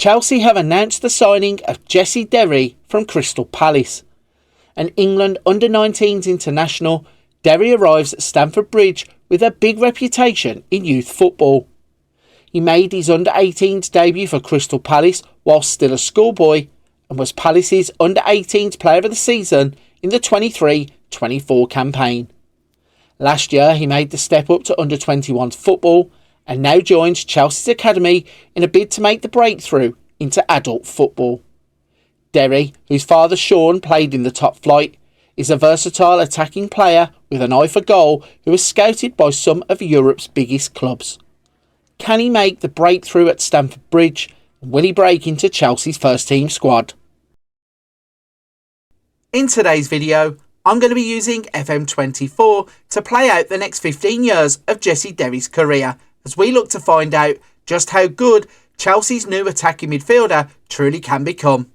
Chelsea have announced the signing of Jesse Derry from Crystal Palace. An England under-19s international, Derry arrives at Stamford Bridge with a big reputation in youth football. He made his under-18s debut for Crystal Palace whilst still a schoolboy and was Palace's under-18s player of the season in the 23-24 campaign. Last year he made the step up to under-21s football and now joins Chelsea's academy in a bid to make the breakthrough into adult football. Derry, whose father Sean played in the top flight, is a versatile attacking player with an eye for goal who was scouted by some of Europe's biggest clubs. Can he make the breakthrough at Stamford Bridge, and will he break into Chelsea's first team squad? In today's video, I'm going to be using FM24 to play out the next 15 years of Jesse Derry's career, as we look to find out just how good Chelsea's new attacking midfielder truly can become.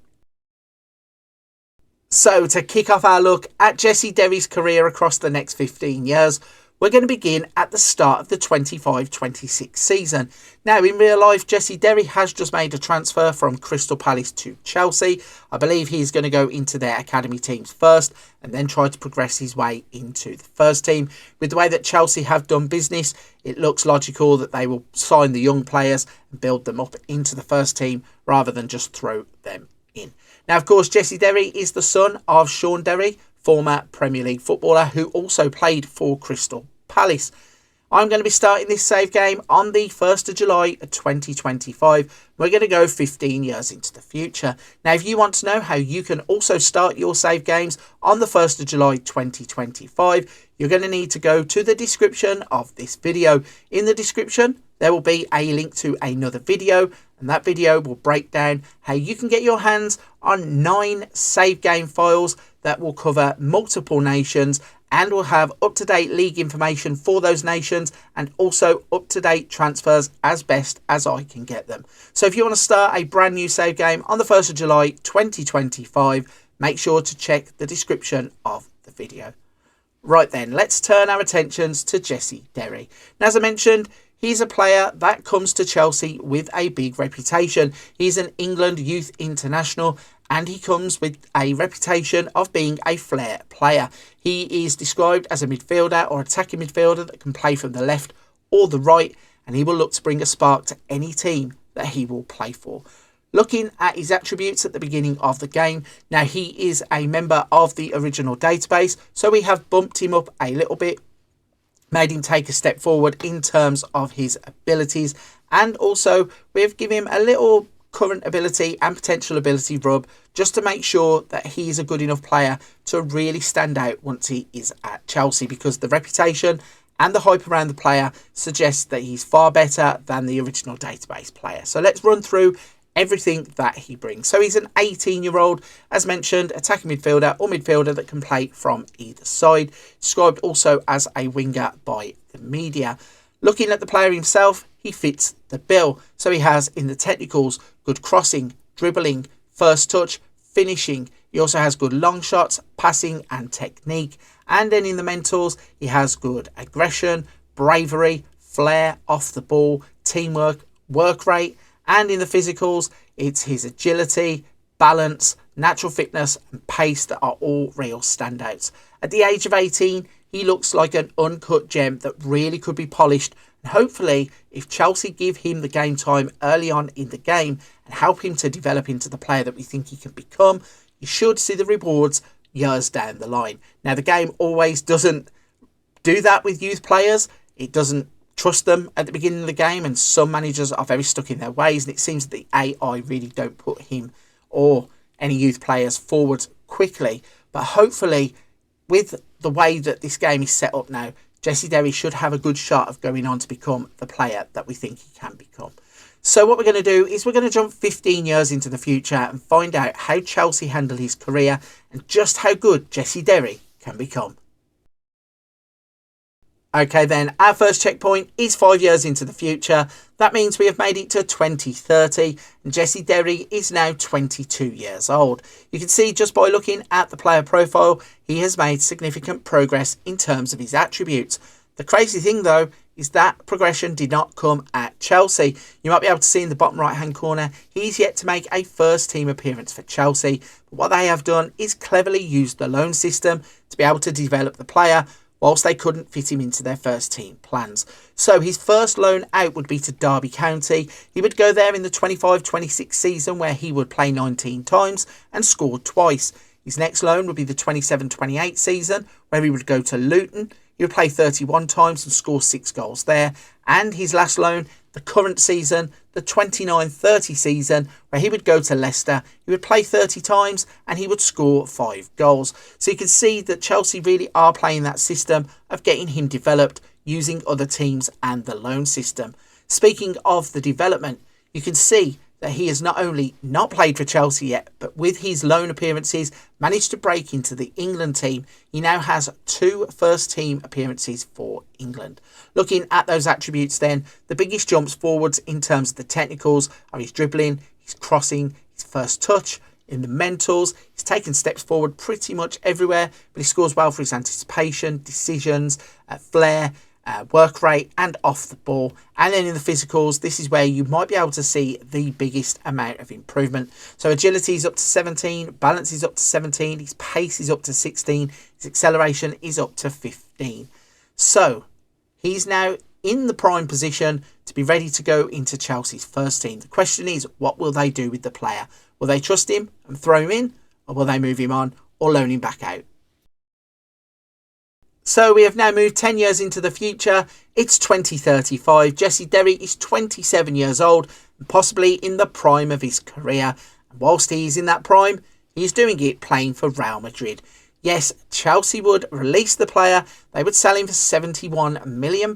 So to kick off our look at Jesse Derry's career across the next 15 years, we're going to begin at the start of the 25-26 season. Now, in real life, Jesse Derry has just made a transfer from Crystal Palace to Chelsea. I believe he's going to go into their academy teams first and then try to progress his way into the first team. With the way that Chelsea have done business, it looks logical that they will sign the young players and build them up into the first team rather than just throw them in. Now, of course, Jesse Derry is the son of Sean Derry, former Premier League footballer who also played for Crystal Palace. I'm going to be starting this save game on the 1st of July 2025. We're going to go 15 years into the future. Now, if you want to know how you can also start your save games on the 1st of July 2025, you're going to need to go to the description of this video. In the description, there will be a link to another video, and that video will break down how you can get your hands on 9 save game files that will cover multiple nations and will have up-to-date league information for those nations and also up-to-date transfers as best as I can get them. So if you want to start a brand new save game on the 1st of July 2025, make sure to check the description of the video. Right then, let's turn our attentions to Jesse Derry. Now, as I mentioned, he's a player that comes to Chelsea with a big reputation. He's an England youth international and he comes with a reputation of being a flair player. He is described as a midfielder or attacking midfielder that can play from the left or the right, and he will look to bring a spark to any team that he will play for. Looking at his attributes at the beginning of the game, now he is a member of the original database, so we have bumped him up a little bit, made him take a step forward in terms of his abilities, and also we've given him a little current ability and potential ability rub just to make sure that he's a good enough player to really stand out once he is at Chelsea, because the reputation and the hype around the player suggests that he's far better than the original database player. So let's run through everything that he brings. So he's an 18-year-old, as mentioned, attacking midfielder or midfielder that can play from either side, described also as a winger by the media. Looking at the player himself, he fits the bill. So he has in the technicals good crossing, dribbling, first touch, finishing. He also has good long shots, passing and technique. And then in the mentals, he has good aggression, bravery, flair off the ball, teamwork, work rate. And in the physicals, it's his agility, balance, natural fitness and pace that are all real standouts. At the age of 18, he looks like an uncut gem that really could be polished. And hopefully, if Chelsea give him the game time early on in the game and help him to develop into the player that we think he can become, you should see the rewards years down the line. Now, the game always doesn't do that with youth players. It doesn't trust them at the beginning of the game, and some managers are very stuck in their ways, and it seems that the AI really don't put him or any youth players forward quickly. But hopefully, with the way that this game is set up now, Jesse Derry should have a good shot of going on to become the player that we think he can become. So what we're going to do is we're going to jump 15 years into the future and find out how Chelsea handled his career and just how good Jesse Derry can become. Okay then, our first checkpoint is 5 years into the future. That means we have made it to 2030 and Jesse Derry is now 22 years old. You can see just by looking at the player profile, he has made significant progress in terms of his attributes. The crazy thing though is that progression did not come at Chelsea. You might be able to see in the bottom right hand corner, he's yet to make a first team appearance for Chelsea. But what they have done is cleverly used the loan system to be able to develop the player, whilst they couldn't fit him into their first team plans. So his first loan out would be to Derby County. He would go there in the 25-26 season, where he would play 19 times and score twice. His next loan would be the 27-28 season, where he would go to Luton. He would play 31 times and score 6 goals there. And his last loan, the current season, the 29-30 season, where he would go to Leicester. He would play 30 times and he would score 5 goals. So you can see that Chelsea really are playing that system of getting him developed using other teams and the loan system. Speaking of the development, you can see that he has not only not played for Chelsea yet, but with his loan appearances managed to break into the England team. He now has 2 first team appearances for England. Looking at those attributes then, the biggest jumps forwards in terms of the technicals are his dribbling, his crossing, his first touch. In the mentals, he's taken steps forward pretty much everywhere, but he scores well for his anticipation, decisions, flair, work rate and off the ball. And then in the physicals, this is where you might be able to see the biggest amount of improvement. So agility is up to 17, balance is up to 17, his pace is up to 16, his acceleration is up to 15. So he's now in the prime position to be ready to go into Chelsea's first team. The question is, what will they do with the player? Will they trust him and throw him in, or will they move him on or loan him back out? So we have now moved 10 years into the future. It's 2035. Jesse Derry is 27 years old and possibly in the prime of his career. And whilst he's in that prime, he's doing it playing for Real Madrid. Yes, Chelsea would release the player. They would sell him for £71 million.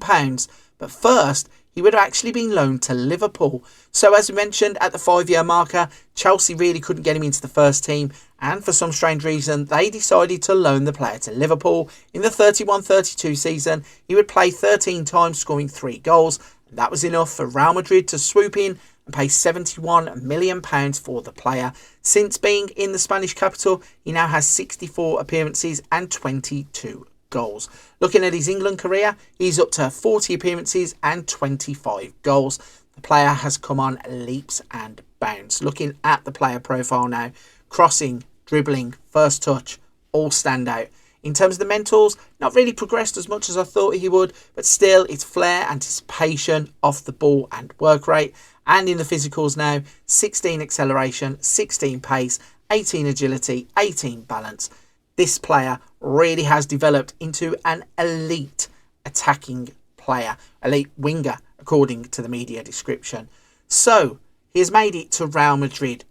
But first, he would have actually been loaned to Liverpool. So as we mentioned at the 5-year marker, Chelsea really couldn't get him into the first team. And for some strange reason, they decided to loan the player to Liverpool. In the 31-32 season, he would play 13 times, scoring 3 goals. And that was enough for Real Madrid to swoop in and pay £71 million for the player. Since being in the Spanish capital, he now has 64 appearances and 22 goals. Looking at his England career, he's up to 40 appearances and 25 goals. The player has come on leaps and bounds. Looking at the player profile now, crossing, dribbling, first touch, all stand out. In terms of the mentals, not really progressed as much as I thought he would, but still it's flair, anticipation, off the ball and work rate. And in the physicals now, 16 acceleration, 16 pace, 18 agility, 18 balance. This player really has developed into an elite attacking player, elite winger, according to the media description. So he has made it to Real Madrid.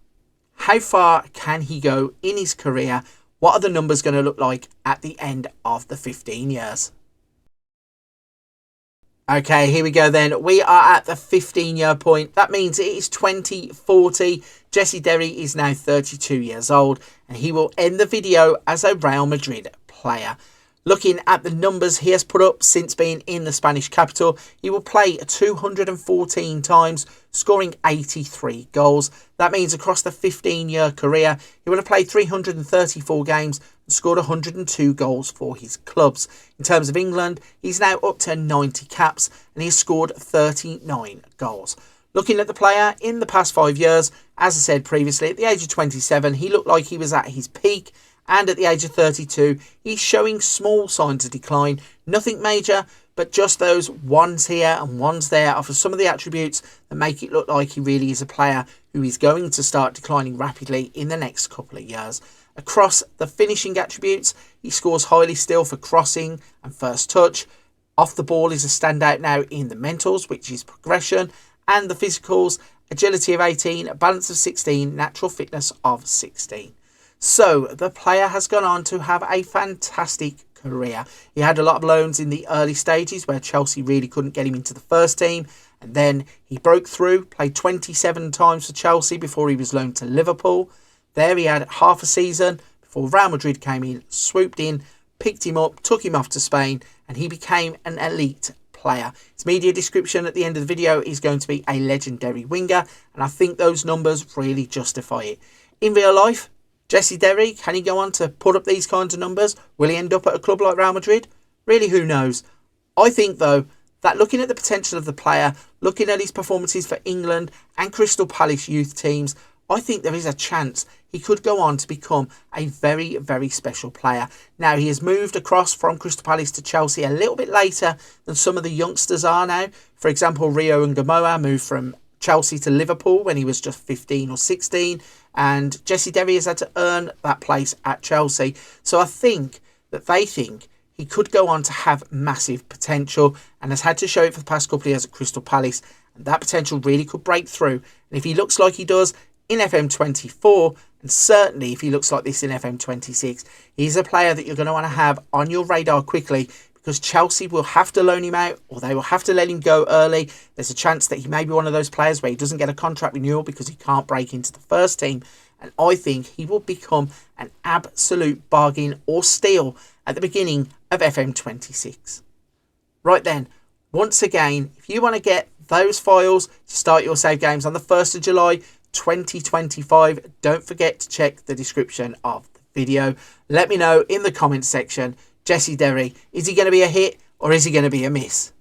How far can he go in his career? What are the numbers going to look like at the end of the 15 years? Okay, here we go then. We are at the 15-year point. That means it is 2040. Jesse Derry is now 32 years old and he will end the video as a Real Madrid player. Looking at the numbers he has put up since being in the Spanish capital, he will play 214 times, scoring 83 goals. That means across the 15-year career, he will have played 334 games and scored 102 goals for his clubs. In terms of England, he's now up to 90 caps and he's scored 39 goals. Looking at the player in the past 5 years, as I said previously, at the age of 27, he looked like he was at his peak. And at the age of 32, he's showing small signs of decline. Nothing major, but just those ones here and ones there are for some of the attributes that make it look like he really is a player who is going to start declining rapidly in the next couple of years. Across the finishing attributes, he scores highly still for crossing and first touch. Off the ball is a standout now in the mentals, which is progression, and the physicals, agility of 18, balance of 16, natural fitness of 16. So the player has gone on to have a fantastic career. He had a lot of loans in the early stages where Chelsea really couldn't get him into the first team. And then he broke through, played 27 times for Chelsea before he was loaned to Liverpool. There he had half a season before Real Madrid came in, swooped in, picked him up, took him off to Spain, and he became an elite player. His media description at the end of the video is going to be a legendary winger, and I think those numbers really justify it. In real life, Jesse Derry, can he go on to put up these kinds of numbers? Will he end up at a club like Real Madrid? Really, who knows? I think, though, that looking at the potential of the player, looking at his performances for England and Crystal Palace youth teams, I think there is a chance he could go on to become a very, very special player. Now, he has moved across from Crystal Palace to Chelsea a little bit later than some of the youngsters are now. For example, Rio Ngamoa moved from Chelsea to Liverpool when he was just 15 or 16. And Jesse Derry has had to earn that place at Chelsea. So I think that they think he could go on to have massive potential and has had to show it for the past couple of years at Crystal Palace. And that potential really could break through. And if he looks like he does in FM24, and certainly if he looks like this in FM26, he's a player that you're going to want to have on your radar quickly, because Chelsea will have to loan him out or they will have to let him go early. There's a chance that he may be one of those players where he doesn't get a contract renewal because he can't break into the first team. And I think he will become an absolute bargain or steal at the beginning of FM26. Right then, once again, if you want to get those files to start your save games on the 1st of July 2025, don't forget to check the description of the video. Let me know in the comments section, Jesse Derry, is he going to be a hit or is he going to be a miss?